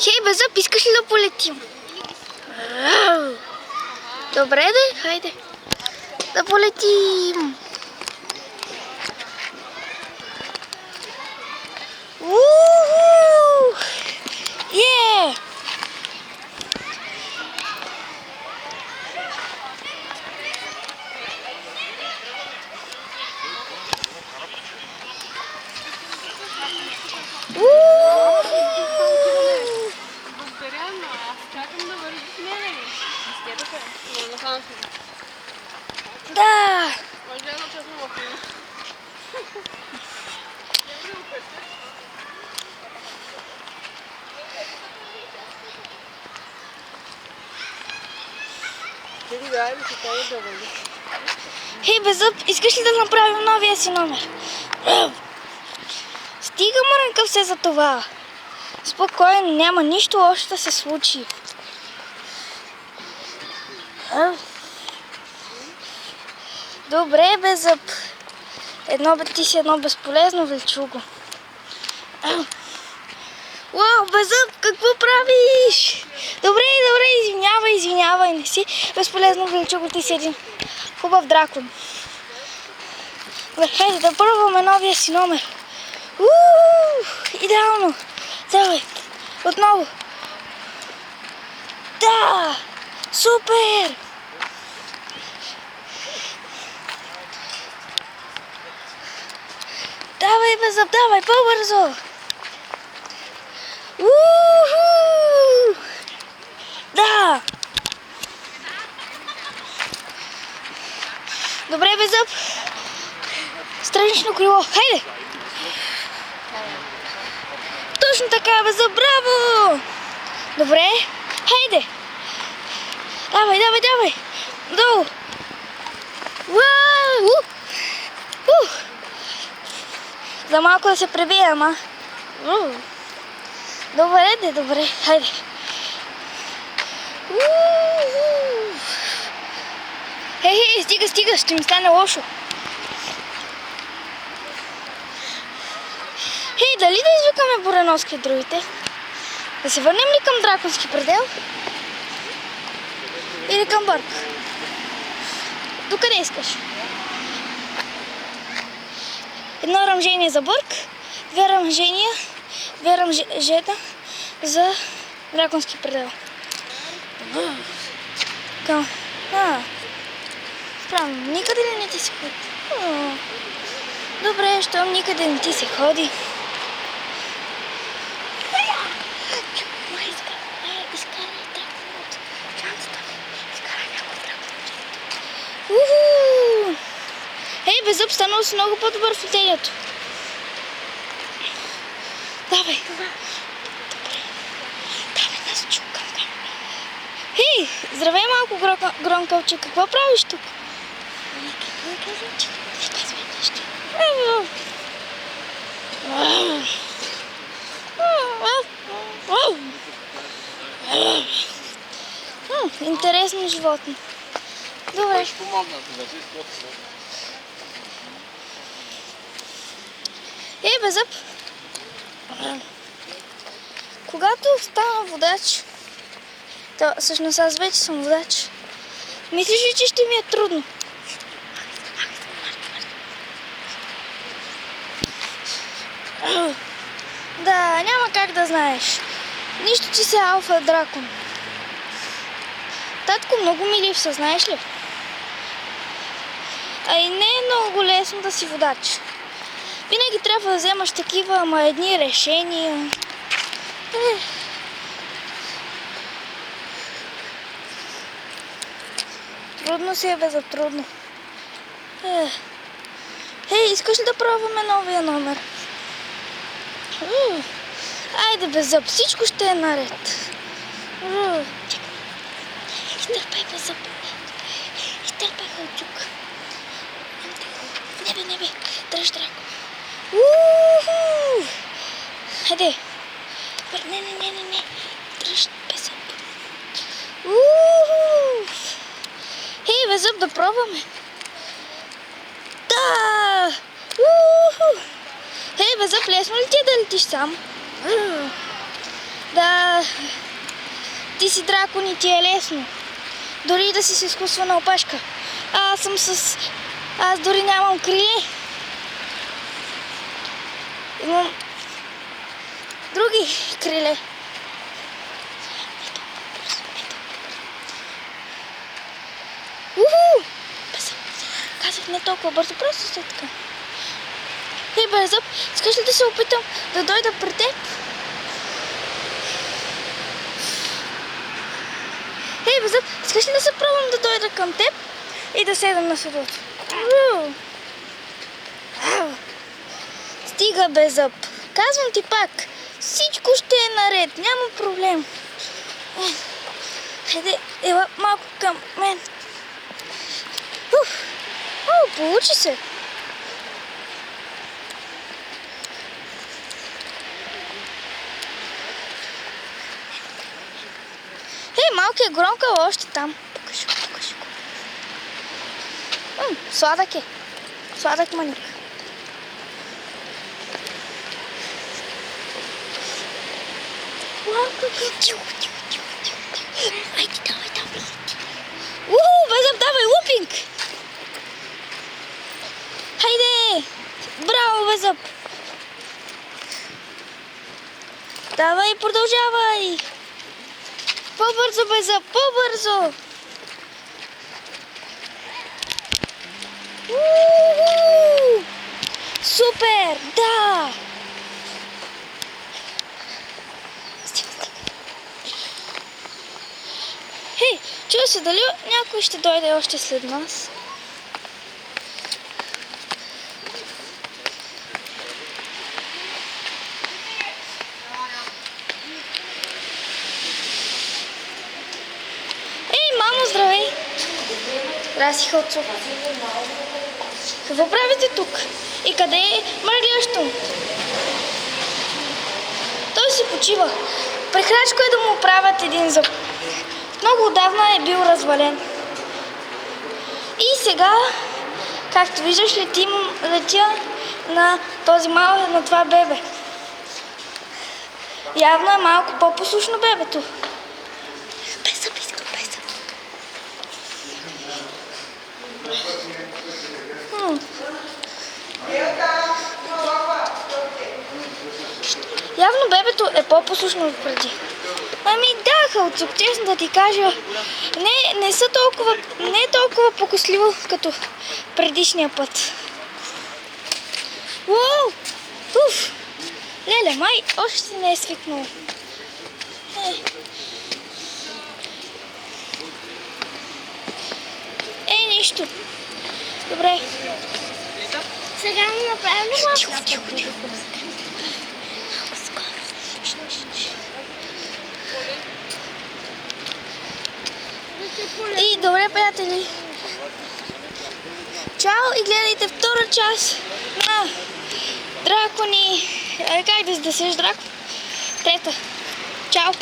Хей, Безъб, искаш ли да полетим? Добре, де, хайде. Да полетим. Уху! Е! Да! Хей, Безъб, искаш ли да направим новия си номер? Стига, мрънка, все за това. Спокойно, няма нищо още да се случи. Добре, Безъб. Ти си едно безполезно вълчуго. Уау, Безъб, какво правиш? Добре, извинявай, не си безполезно вълчуго, ти си един хубав дракон. Добре, хайде да пробваме новия си номер. Идеално. Давай, отново. Да, супер. Давай, Безъб, давай, по-бързо. Да. Добре, Безъб. Странично крило. Хайде. Точно така, Безъб, браво. Добре, хайде. Давай. Долу. За малко да се пребия, ама. Добре, хайде. Хей, стига, ще ми стане лошо. Хей, дали да извикаме Буреновски и другите? Да се върнем ли към Драконски предел? Или към Бърк? Докъде искаш? Едно ръмжение за Бърк, две ръмжета за Драконски предел. Справно, никъде ли не ти се ходи? Добре, щом никъде не ти се ходи. Ей, Безъб, станало си много по-добър в летението. Давай. Нас чукам. Хей, здравей, малко громкълче, какво правиш тук? Не казвам, че не казвай нищо. Интересно животно. Добре. Ще помогна да си Ей, Безъб. Когато стана водач, всъщност аз вече съм водач, мислиш ли, че ще ми е трудно? Да, няма как да знаеш. Нищо, че си алфа дракон. Татко много ми липсва, знаеш ли? А и не е много лесно да си водач. Винаги трябва да вземаш такива, едни решения. Трудно си е, Безъб, трудно. Хей, искаш ли да пробваме новия номер? Айде, Безъб, всичко ще е наред. Изтърпай, Безъб. Изтърпай, Хълчук. Не бе, дръж драко. Хайде. Не. Дръж, Безъб. Хей, Безъб, да пробваме. Да! Хей, Безъб, лесно ли ти е да летиш сам? Да, ти си дракон и ти е лесно. Дори да си с изкуствена опашка. Аз дори нямам криле. Имам други криле. Уху! Казах не толкова бързо, просто след така. Хей, Белезъб, искаш ли да се опитам да дойда при теб? Хей, Белезъб, искаш ли да се пробвам да дойда към теб и да седам на седлото? Стига, Белезъб. Казвам ти пак, всичко ще е наред, няма проблем. Хайде, ела малко към мен. Получи се. Малкият громкъл още там. Покажи го. Сладък е. Сладък маник. Тихо. Айде, давай. Белезъб, давай, лупинг! Хайде! Браво, Белезъб! Давай, продължавай! По-бързо, Белезъб, по-бързо! Супер! Да! Хей, чуй се, дали някой ще дойде още след нас? Мамо, здравей! Здрасти, Хоцо. Какво правите тук? И къде е мърлyaщо? Той си почива. Прехрачко е да му оправят един зъб. Много отдавна е бил развален. И сега, както виждаш, летя на на това бебе. Явно е малко по-послушно бебето. Явно бебето е по-послушно от преди. Ами да, Халцук, честно да ти кажа, не е толкова покосливо като предишния път. Уоу! Уф! Леле, май още не е свикнал. Нищо. Добре. Сега ми направим ли малко? Тихо. И добре, приятели. Чао и гледайте втора част на Дракони. Как да свиш дракон? Трета. Чао.